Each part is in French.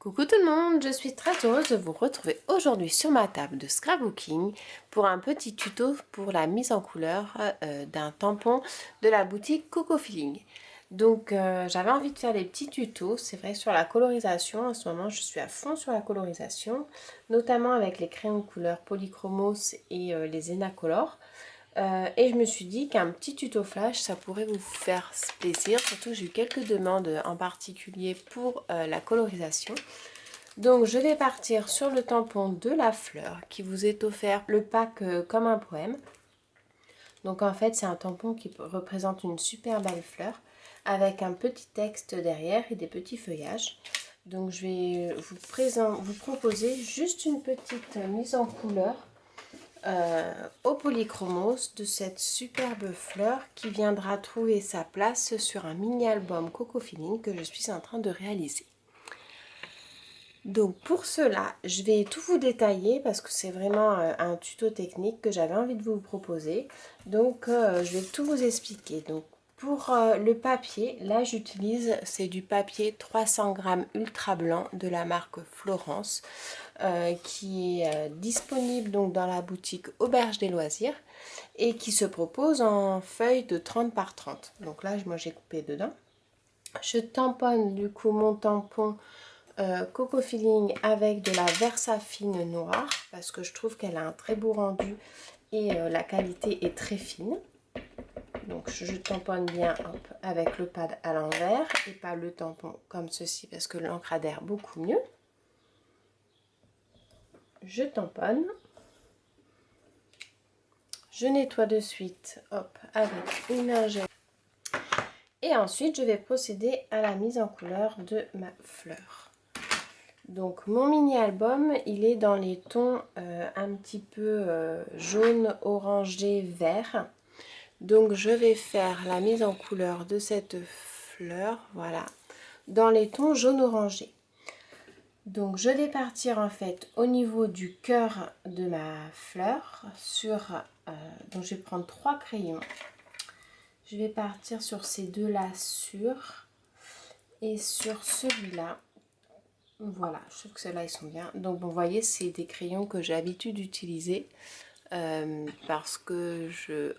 Coucou tout le monde, je suis très heureuse de vous retrouver aujourd'hui sur ma table de scrapbooking pour un petit tuto pour la mise en couleur d'un tampon de la boutique Coco Feeling. Donc j'avais envie de faire des petits tutos, c'est vrai, sur la colorisation. En ce moment je suis à fond sur la colorisation, notamment avec les crayons de couleur Polychromos et les Enacolor. Et je me suis dit qu'un petit tuto flash, ça pourrait vous faire plaisir. Surtout, j'ai eu quelques demandes en particulier pour la colorisation. Donc, je vais partir sur le tampon de la fleur qui vous est offert le pack comme un poème. Donc, en fait, c'est un tampon qui représente une super belle fleur avec un petit texte derrière et des petits feuillages. Donc, je vais vous proposer juste une petite mise en couleur au polychromos de cette superbe fleur qui viendra trouver sa place sur un mini album Coco Feeling que je suis en train de réaliser. Donc pour cela, je vais tout vous détailler parce que c'est vraiment un tuto technique que j'avais envie de vous proposer. Donc je vais tout vous expliquer. Donc pour le papier, là j'utilise, c'est du papier 300 grammes ultra blanc de la marque Florence qui est disponible donc dans la boutique Auberge des Loisirs et qui se propose en feuilles de 30 par 30. Donc là moi j'ai coupé dedans. Je tamponne du coup mon tampon Coco Feeling avec de la Versafine noire parce que je trouve qu'elle a un très beau rendu et la qualité est très fine. Donc je tamponne bien hop, avec le pad à l'envers et pas le tampon comme ceci parce que l'encre adhère beaucoup mieux. Je tamponne. Je nettoie de suite hop, avec une lingette. Et ensuite je vais procéder à la mise en couleur de ma fleur. Donc mon mini album, il est dans les tons un petit peu jaune, orangé, vert. Donc je vais faire la mise en couleur de cette fleur, voilà, dans les tons jaune orangé. Donc je vais partir en fait au niveau du cœur de ma fleur donc je vais prendre 3 crayons. Je vais partir sur ces deux-là et sur celui-là. Voilà, je trouve que ceux-là ils sont bien. Donc vous voyez, c'est des crayons que j'ai l'habitude d'utiliser parce que je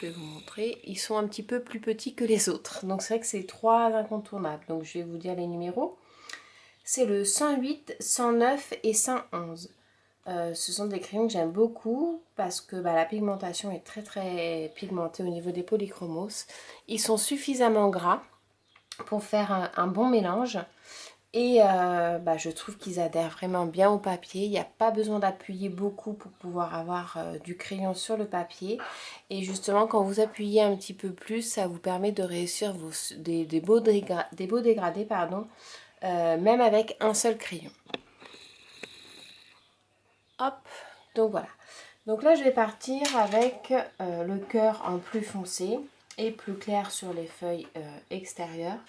vais vous montrer. Ils sont un petit peu plus petits que les autres. Donc c'est vrai que c'est 3 incontournables. Donc je vais vous dire les numéros. C'est le 108, 109 et 111. Ce sont des crayons que j'aime beaucoup parce que la pigmentation est très pigmentée au niveau des polychromos. Ils sont suffisamment gras pour faire un bon mélange. Et je trouve qu'ils adhèrent vraiment bien au papier. Il n'y a pas besoin d'appuyer beaucoup pour pouvoir avoir du crayon sur le papier. Et justement, quand vous appuyez un petit peu plus, ça vous permet de réussir des beaux dégradés, pardon, même avec un seul crayon. Hop, donc voilà. Donc là, je vais partir avec le cœur en plus foncé et plus clair sur les feuilles extérieures.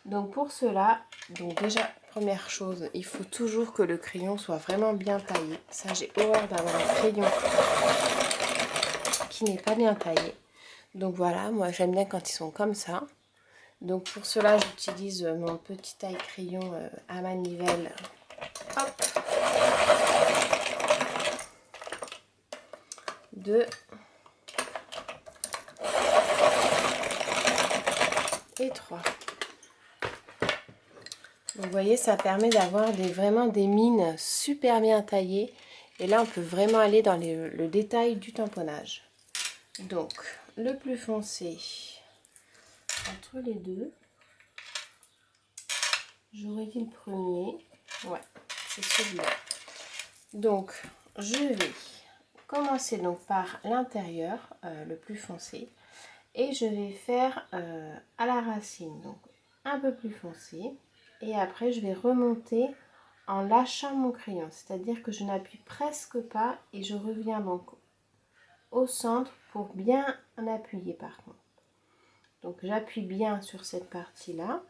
Donc pour cela, donc déjà, première chose, il faut toujours que le crayon soit vraiment bien taillé. Ça, j'ai horreur d'avoir un crayon qui n'est pas bien taillé. Donc voilà, moi j'aime bien quand ils sont comme ça. Donc pour cela, j'utilise mon petit taille crayon à manivelle. Hop. 2 et 3. Donc vous voyez, ça permet d'avoir vraiment des mines super bien taillées. Et là, on peut vraiment aller dans le détail du tamponnage. Donc, le plus foncé entre les deux. J'aurais dit le premier. Ouais, c'est celui-là. Donc, je vais commencer donc par l'intérieur, le plus foncé. Et je vais faire à la racine, donc un peu plus foncé. Et après, je vais remonter en lâchant mon crayon. C'est-à-dire que je n'appuie presque pas et je reviens donc au centre pour bien appuyer par contre. Donc j'appuie bien sur cette partie-là.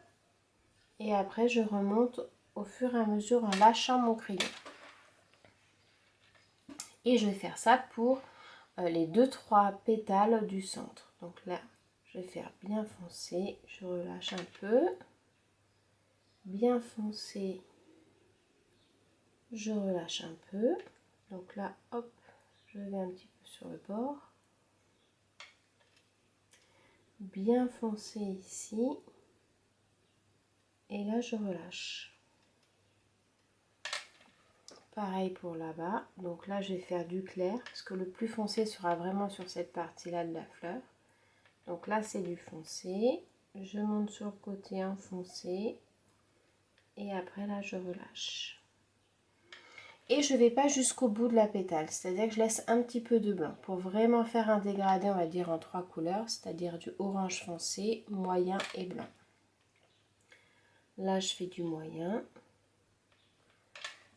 Et après, je remonte au fur et à mesure en lâchant mon crayon. Et je vais faire ça pour les 2-3 pétales du centre. Donc là, je vais faire bien foncer. Je relâche un peu. Bien foncer je relâche un peu. Donc là, hop, je vais un petit peu sur le bord. Bien foncer ici. Et là, je relâche. Pareil pour là-bas. Donc là, je vais faire du clair parce que le plus foncé sera vraiment sur cette partie-là de la fleur. Donc là, c'est du foncé. Je monte sur le côté un foncé. Et après, là, je relâche. Et je ne vais pas jusqu'au bout de la pétale. C'est-à-dire que je laisse un petit peu de blanc pour vraiment faire un dégradé, on va dire, en 3 couleurs. C'est-à-dire du orange foncé, moyen et blanc. Là, je fais du moyen.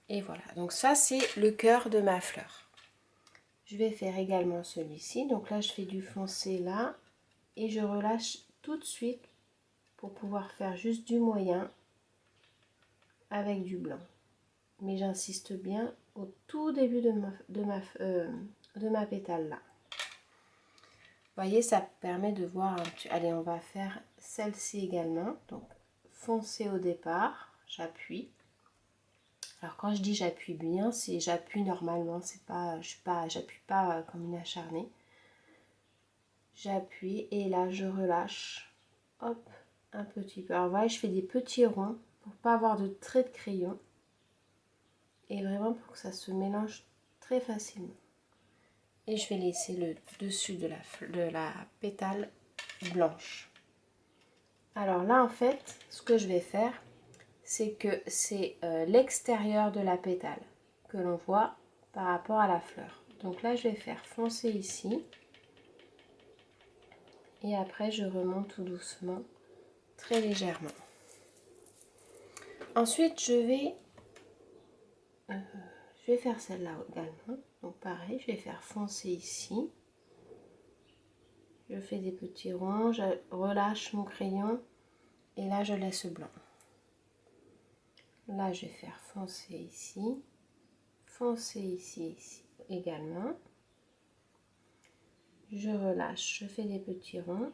Et voilà. Donc ça, c'est le cœur de ma fleur. Je vais faire également celui-ci. Donc là, je fais du foncé là. Et je relâche tout de suite pour pouvoir faire juste du moyen avec du blanc. Mais j'insiste bien au tout début de ma pétale là. Vous voyez, ça permet de voir un petit... Allez, on va faire celle-ci également. Donc, foncé au départ, j'appuie. Alors, quand je dis j'appuie bien, c'est j'appuie normalement. C'est pas, j'appuie pas comme une acharnée. J'appuie et là, je relâche. Hop, un petit peu. Alors, vous voyez, je fais des petits ronds pour pas avoir de traits de crayon. Et vraiment pour que ça se mélange très facilement. Et je vais laisser le dessus de la pétale blanche. Alors là, en fait, ce que je vais faire, c'est que c'est l'extérieur de la pétale que l'on voit par rapport à la fleur. Donc là, je vais faire foncer ici. Et après, je remonte tout doucement, très légèrement. Ensuite, je vais faire celle-là également. Donc pareil, je vais faire foncer ici. Je fais des petits ronds, je relâche mon crayon et là je laisse blanc. Là je vais faire foncer ici ici également. Je relâche, je fais des petits ronds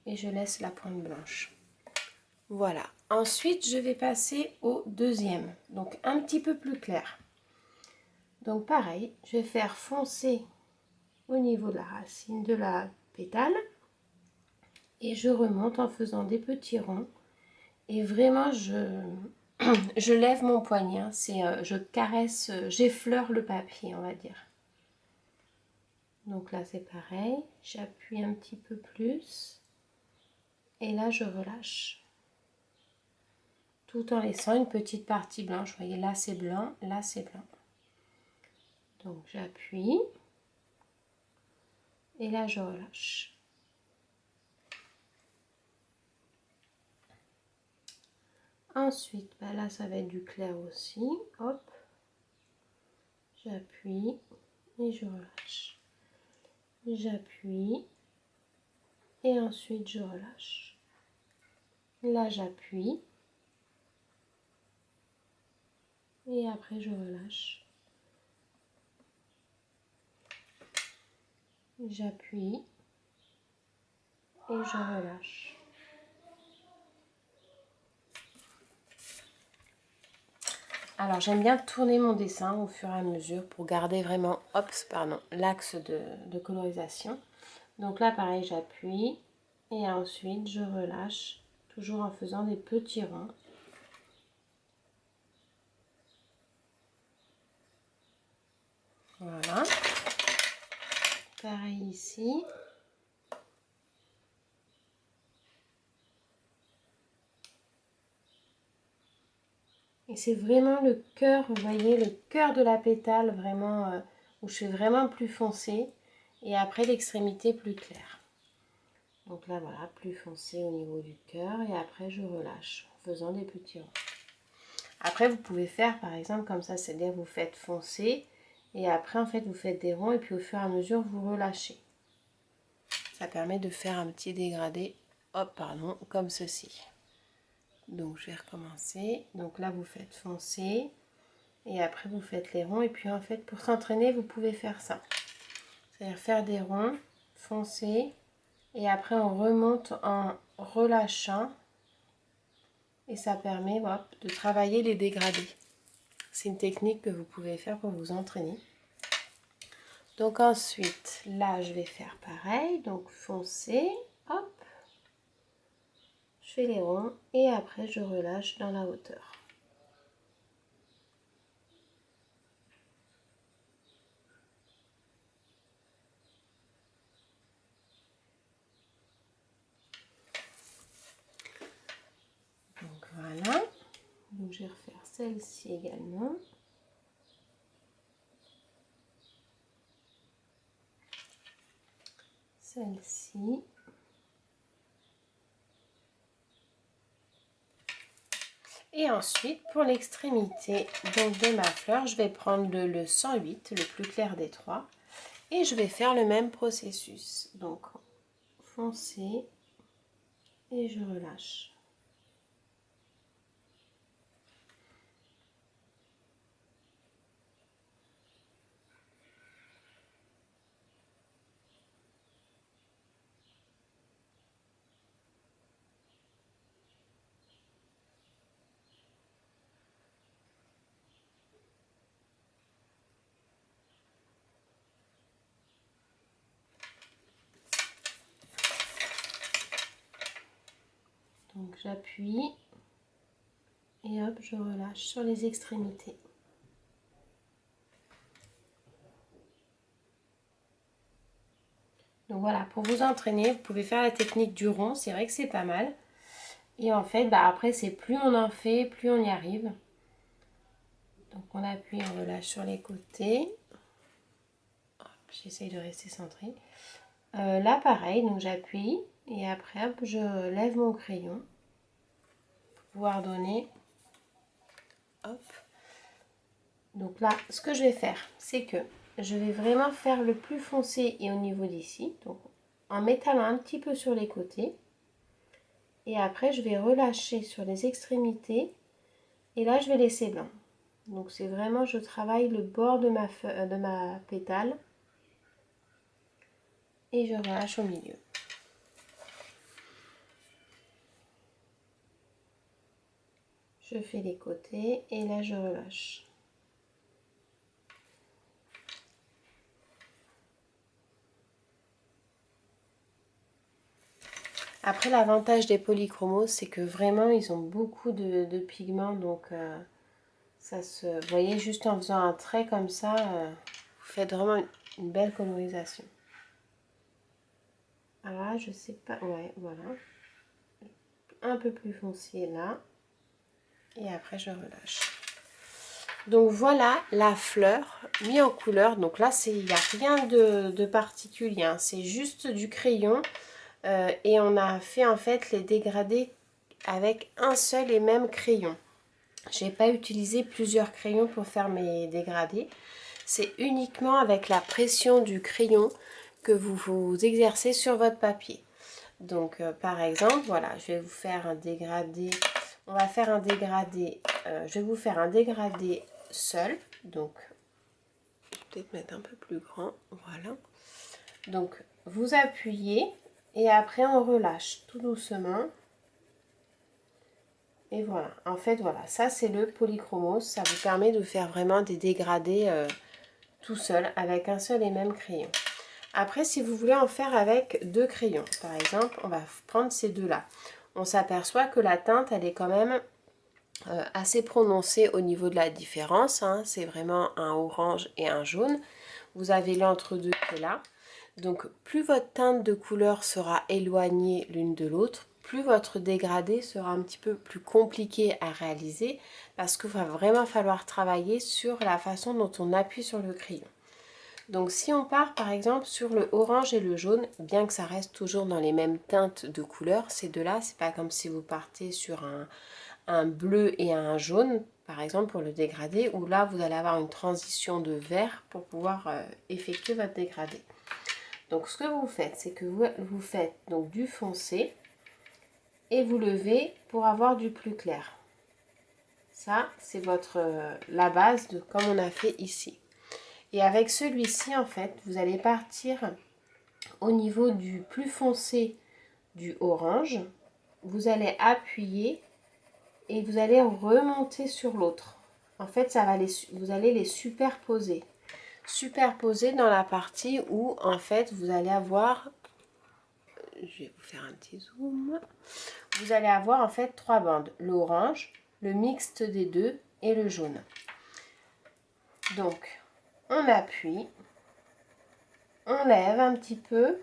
et je laisse la pointe blanche. Voilà. Ensuite je vais passer au deuxième, donc un petit peu plus clair. Donc pareil, je vais faire foncer au niveau de la racine de la pétale et je remonte en faisant des petits ronds. Et vraiment, je lève mon poignet, je caresse, j'effleure le papier, on va dire. Donc là, c'est pareil, j'appuie un petit peu plus. Et là, je relâche. Tout en laissant une petite partie blanche. Vous voyez, là, c'est blanc, là, c'est blanc. Donc, j'appuie. Et là, je relâche. Ensuite, bah là, ça va être du clair aussi. Hop. J'appuie et je relâche. J'appuie et ensuite je relâche. Là, j'appuie et après je relâche. J'appuie et je relâche. Alors j'aime bien tourner mon dessin au fur et à mesure pour garder vraiment l'axe de colorisation. Donc là pareil, j'appuie et ensuite je relâche, toujours en faisant des petits ronds. Voilà. Pareil ici. Et c'est vraiment le cœur, vous voyez, le cœur de la pétale, vraiment, où je fais vraiment plus foncé. Et après l'extrémité plus claire. Donc là, voilà, plus foncé au niveau du cœur. Et après, je relâche en faisant des petits ronds. Après, vous pouvez faire, par exemple, comme ça, c'est-à-dire vous faites foncer. Et après, en fait, vous faites des ronds. Et puis, au fur et à mesure, vous relâchez. Ça permet de faire un petit dégradé, hop, pardon, comme ceci. Donc je vais recommencer. Donc là vous faites foncer et après vous faites les ronds. Et puis en fait pour s'entraîner vous pouvez faire ça. C'est-à-dire faire des ronds, foncer et après on remonte en relâchant. Et ça permet hop, de travailler les dégradés. C'est une technique que vous pouvez faire pour vous entraîner. Donc ensuite, là, je vais faire pareil. Donc foncé, hop. Je fais les ronds et après, je relâche dans la hauteur. Donc voilà. Donc je vais refaire celle-ci également. Celle-ci. Et ensuite, pour l'extrémité de ma fleur, je vais prendre le 108, le plus clair des trois. Et je vais faire le même processus. Donc, foncé et je relâche. Donc j'appuie et hop, je relâche sur les extrémités. Donc voilà, pour vous entraîner, vous pouvez faire la technique du rond, c'est vrai que c'est pas mal. Et en fait, après, c'est plus on en fait, plus on y arrive. Donc on appuie, on relâche sur les côtés. J'essaye de rester centré. Là, pareil, donc j'appuie et après, hop, je lève mon crayon pour pouvoir donner. Hop. Donc là, ce que je vais faire, c'est que je vais vraiment faire le plus foncé et au niveau d'ici. Donc en m'étalant un petit peu sur les côtés. Et après, je vais relâcher sur les extrémités. Et là, je vais laisser blanc. Donc c'est vraiment, je travaille le bord de ma pétale. Et je relâche au milieu. Je fais les côtés et là, je relâche. Après, l'avantage des polychromos, c'est que vraiment, ils ont beaucoup de pigments. Donc, ça se... Vous voyez, juste en faisant un trait comme ça, vous faites vraiment une belle colorisation. Ah, je sais pas. Ouais, voilà. Un peu plus foncé là. Et après, je relâche. Donc, voilà la fleur mise en couleur. Donc là, il n'y a rien de particulier, hein. C'est juste du crayon. Et on a fait en fait les dégradés avec un seul et même crayon. Je n'ai pas utilisé plusieurs crayons pour faire mes dégradés. C'est uniquement avec la pression du crayon que vous vous exercez sur votre papier. Donc par exemple, voilà, je vais vous faire un dégradé. On va faire un dégradé. Je vais vous faire un dégradé seul. Donc, je vais peut-être mettre un peu plus grand. Voilà. Donc, vous appuyez et après on relâche tout doucement. Et voilà, en fait, voilà, ça c'est le polychromos. Ça vous permet de faire vraiment des dégradés tout seul avec un seul et même crayon. Après, si vous voulez en faire avec deux crayons, par exemple, on va prendre ces deux-là. On s'aperçoit que la teinte, elle est quand même assez prononcée au niveau de la différence, hein. C'est vraiment un orange et un jaune. Vous avez l'entre-deux qui est là. Donc, plus votre teinte de couleur sera éloignée l'une de l'autre, plus votre dégradé sera un petit peu plus compliqué à réaliser parce qu'il va vraiment falloir travailler sur la façon dont on appuie sur le crayon. Donc si on part par exemple sur le orange et le jaune, bien que ça reste toujours dans les mêmes teintes de couleurs, ces deux-là, c'est pas comme si vous partez sur un bleu et un jaune, par exemple pour le dégradé, où là vous allez avoir une transition de vert pour pouvoir effectuer votre dégradé. Donc ce que vous faites, c'est que vous faites donc du foncé et vous levez pour avoir du plus clair. Ça, c'est la base de comme on a fait ici. Et avec celui-ci, en fait, vous allez partir au niveau du plus foncé du orange. Vous allez appuyer et vous allez remonter sur l'autre. en fait, vous allez les superposer. Superposer dans la partie où, en fait, vous allez avoir... Je vais vous faire un petit zoom. Vous allez avoir, en fait, 3 bandes. L'orange, le mixte des deux et le jaune. Donc, on appuie. On lève un petit peu.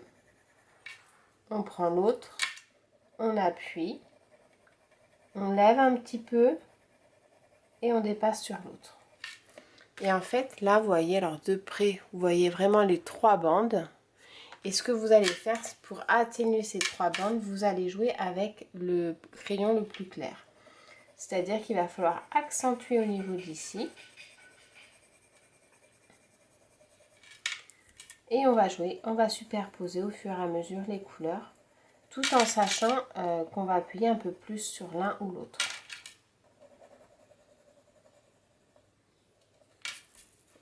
On prend l'autre. On appuie. On lève un petit peu. Et on dépasse sur l'autre. Et en fait, là, vous voyez, alors de près, vous voyez vraiment les 3 bandes. Et ce que vous allez faire, pour atténuer ces 3 bandes, vous allez jouer avec le crayon le plus clair. C'est-à-dire qu'il va falloir accentuer au niveau d'ici. Et on va jouer, on va superposer au fur et à mesure les couleurs, tout en sachant qu'on va appuyer un peu plus sur l'un ou l'autre.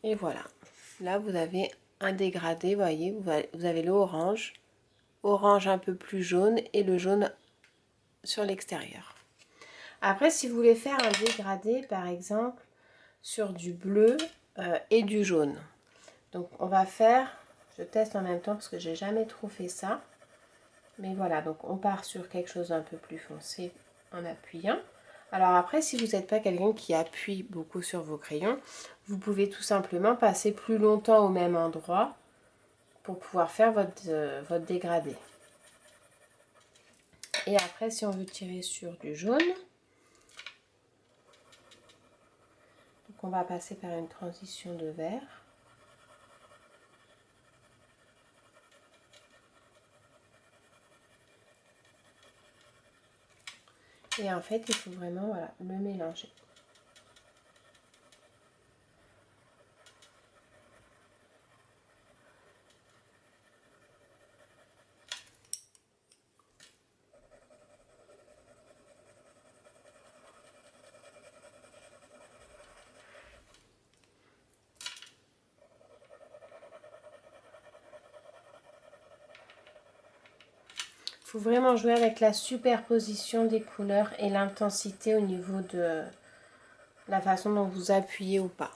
Et voilà, là vous avez un dégradé, vous voyez, vous avez le orange un peu plus jaune et le jaune sur l'extérieur. Après, si vous voulez faire un dégradé, par exemple, sur du bleu et du jaune. Donc, on va faire, je teste en même temps parce que j'ai jamais trop fait ça. Mais voilà, donc on part sur quelque chose d'un peu plus foncé en appuyant. Alors après, si vous n'êtes pas quelqu'un qui appuie beaucoup sur vos crayons, vous pouvez tout simplement passer plus longtemps au même endroit pour pouvoir faire votre dégradé. Et après, si on veut tirer sur du jaune, donc on va passer par une transition de vert. Et en fait, il faut vraiment voilà, le mélanger. Il faut vraiment jouer avec la superposition des couleurs et l'intensité au niveau de la façon dont vous appuyez ou pas.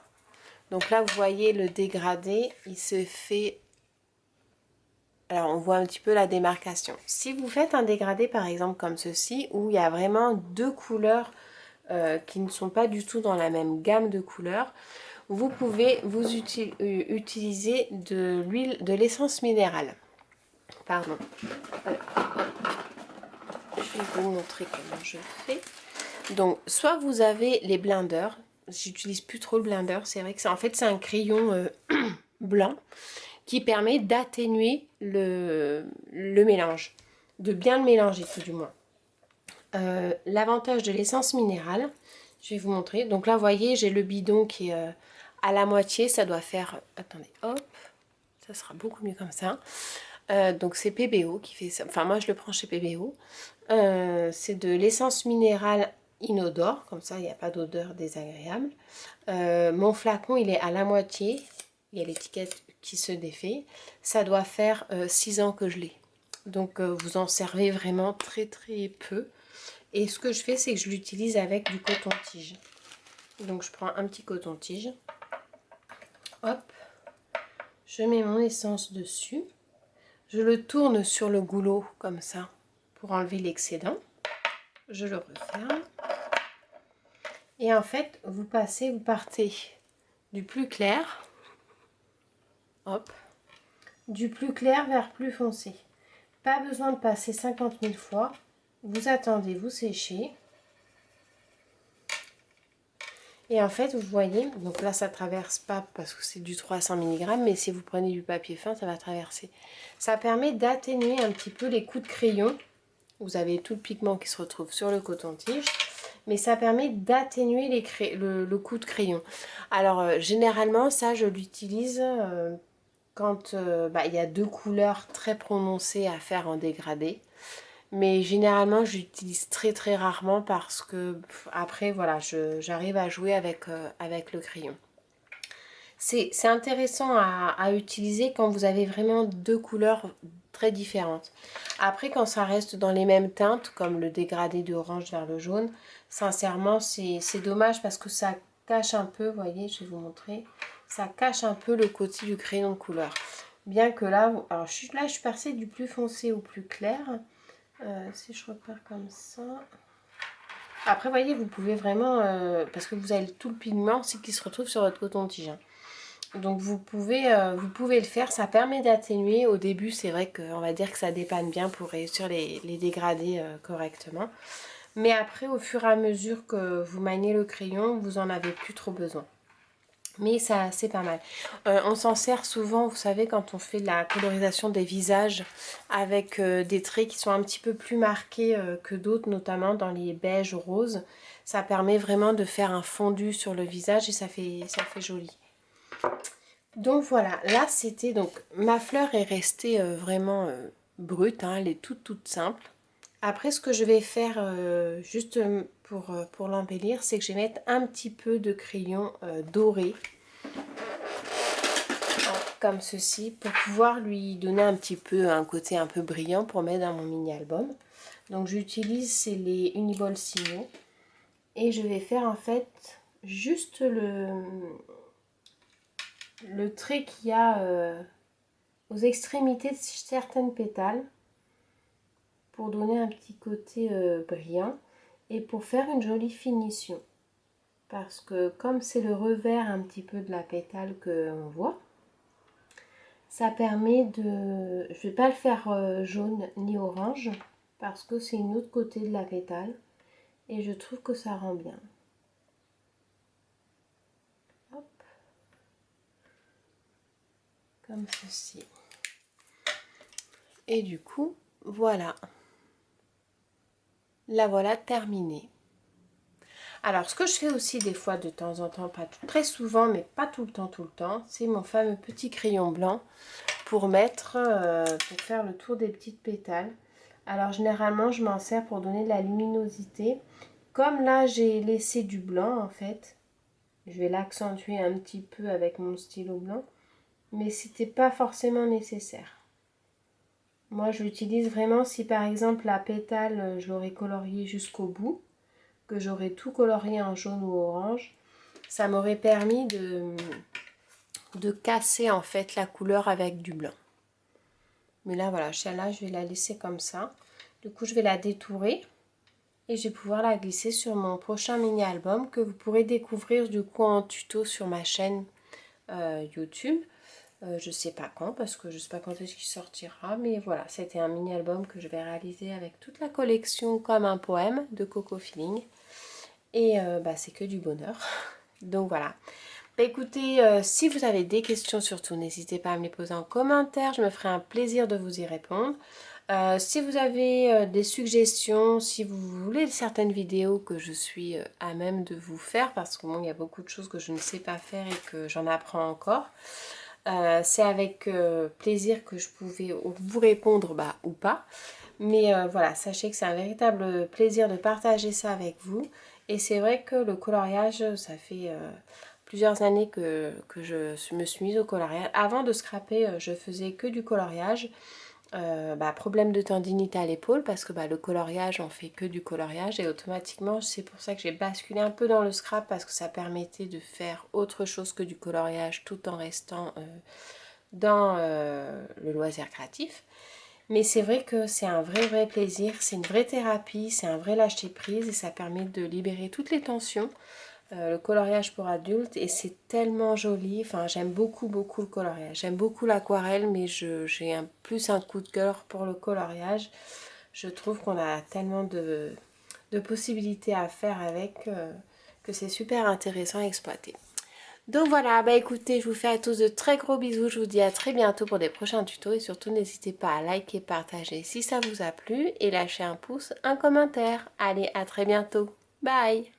Donc là, vous voyez le dégradé, il se fait... Alors, on voit un petit peu la démarcation. Si vous faites un dégradé, par exemple, comme ceci, où il y a vraiment 2 couleurs qui ne sont pas du tout dans la même gamme de couleurs, vous pouvez utiliser de l'essence minérale. Pardon. Je vais vous montrer comment je fais. Donc, soit vous avez les blenders. J'utilise plus trop le blender. C'est vrai que c'est en fait c'est un crayon blanc qui permet d'atténuer le mélange, de bien le mélanger tout du moins. L'avantage de l'essence minérale, je vais vous montrer. Donc là, vous voyez, j'ai le bidon qui est à la moitié. Ça doit faire... Attendez, hop, ça sera beaucoup mieux comme ça. Donc c'est PBO qui fait ça. Enfin, moi, je le prends chez PBO. C'est de l'essence minérale inodore. Comme ça, il n'y a pas d'odeur désagréable. Mon flacon, il est à la moitié. Il y a l'étiquette qui se défait. Ça doit faire 6 ans que je l'ai. Donc, vous en servez vraiment très très peu. Et ce que je fais, c'est que je l'utilise avec du coton-tige. Donc, je prends un petit coton-tige. Hop. Je mets mon essence dessus. Je le tourne sur le goulot comme ça pour enlever l'excédent. Je le referme. Et en fait, vous partez du plus clair. Hop. Du plus clair vers plus foncé. Pas besoin de passer 50 000 fois. Vous attendez, vous séchez. Et en fait, vous voyez, donc là, ça traverse pas parce que c'est du 300 mg, mais si vous prenez du papier fin, ça va traverser. Ça permet d'atténuer un petit peu les coups de crayon. Vous avez tout le pigment qui se retrouve sur le coton-tige, mais ça permet d'atténuer le coup de crayon. Alors, généralement, ça, je l'utilise quand il y a 2 couleurs très prononcées à faire en dégradé. Mais généralement, j'utilise très très rarement parce que après, voilà, j'arrive à jouer avec le crayon. C'est intéressant à utiliser quand vous avez vraiment 2 couleurs très différentes. Après, quand ça reste dans les mêmes teintes, comme le dégradé de orange vers le jaune, sincèrement, c'est dommage parce que ça cache un peu, vous voyez, je vais vous montrer, ça cache un peu le côté du crayon de couleur. Bien que là, alors je suis passée du plus foncé au plus clair. Si je repère comme ça. Après, vous voyez, vous pouvez vraiment, parce que vous avez tout le pigment aussi qui se retrouve sur votre coton-tige. Donc vous pouvez le faire, ça permet d'atténuer. Au début, c'est vrai qu'on va dire que ça dépanne bien pour réussir les dégradés correctement. Mais après, au fur et à mesure que vous maniez le crayon, vous en avez plus trop besoin. Mais ça, c'est pas mal. On s'en sert souvent, vous savez, quand on fait de la colorisation des visages avec des traits qui sont un petit peu plus marqués que d'autres, notamment dans les beiges roses. Ça permet vraiment de faire un fondu sur le visage et ça fait joli. Donc voilà, là c'était donc ma fleur est restée vraiment brute, hein, elle est toute simple. Après ce que je vais faire juste pour l'embellir, c'est que je vais mettre un petit peu de crayon doré. Comme ceci, pour pouvoir lui donner un petit peu un côté un peu brillant pour mettre dans mon mini album. Donc j'utilise les Uniball Signaux et je vais faire en fait juste le trait qu'il y a aux extrémités de certaines pétales pour donner un petit côté brillant et pour faire une jolie finition. Parce que comme c'est le revers un petit peu de la pétale qu'on voit, ça permet de... Je vais pas le faire jaune ni orange parce que c'est une autre côté de la pétale et je trouve que ça rend bien. Hop. Comme ceci. Et du coup, voilà. La voilà terminée. Alors, ce que je fais aussi des fois de temps en temps, pas très souvent, mais pas tout le temps, c'est mon fameux petit crayon blanc pour mettre, pour faire le tour des petites pétales. Alors, généralement, je m'en sers pour donner de la luminosité. Comme là, j'ai laissé du blanc, en fait, je vais l'accentuer un petit peu avec mon stylo blanc, mais c'était pas forcément nécessaire. Moi, je l'utilise vraiment si, par exemple, la pétale, je l'aurais coloriée jusqu'au bout, que j'aurais tout colorié en jaune ou orange, ça m'aurait permis de casser en fait la couleur avec du blanc. Mais là voilà, celle-là je vais la laisser comme ça. Du coup je vais la détourer et je vais pouvoir la glisser sur mon prochain mini album que vous pourrez découvrir du coup en tuto sur ma chaîne YouTube. Je sais pas quand parce que je sais pas quand est-ce qu'il sortira, mais voilà, c'était un mini album que je vais réaliser avec toute la collection comme un poème de Coco Feeling. Et c'est que du bonheur. Donc voilà. Bah, écoutez, si vous avez des questions surtout, n'hésitez pas à me les poser en commentaire. Je me ferai un plaisir de vous y répondre. Si vous avez des suggestions, si vous voulez certaines vidéos que je suis à même de vous faire, parce que bon, il y a beaucoup de choses que je ne sais pas faire et que j'en apprends encore. C'est avec plaisir que je pouvais vous répondre ou pas. Mais voilà, sachez que c'est un véritable plaisir de partager ça avec vous. Et c'est vrai que le coloriage, ça fait plusieurs années que je me suis mise au coloriage. Avant de scraper, je faisais que du coloriage. Problème de tendinite à l'épaule parce que le coloriage, on fait que du coloriage. Et automatiquement, c'est pour ça que j'ai basculé un peu dans le scrap parce que ça permettait de faire autre chose que du coloriage tout en restant dans le loisir créatif. Mais c'est vrai que c'est un vrai plaisir, c'est une vraie thérapie, c'est un vrai lâcher prise et ça permet de libérer toutes les tensions. Le coloriage pour adultes et c'est tellement joli, enfin j'aime beaucoup le coloriage, j'aime beaucoup l'aquarelle mais j'ai plus un coup de cœur pour le coloriage. Je trouve qu'on a tellement de possibilités à faire avec que c'est super intéressant à exploiter. Donc voilà, écoutez, je vous fais à tous de très gros bisous, je vous dis à très bientôt pour des prochains tutos et surtout n'hésitez pas à liker, partager si ça vous a plu et lâcher un pouce, un commentaire. Allez, à très bientôt, bye!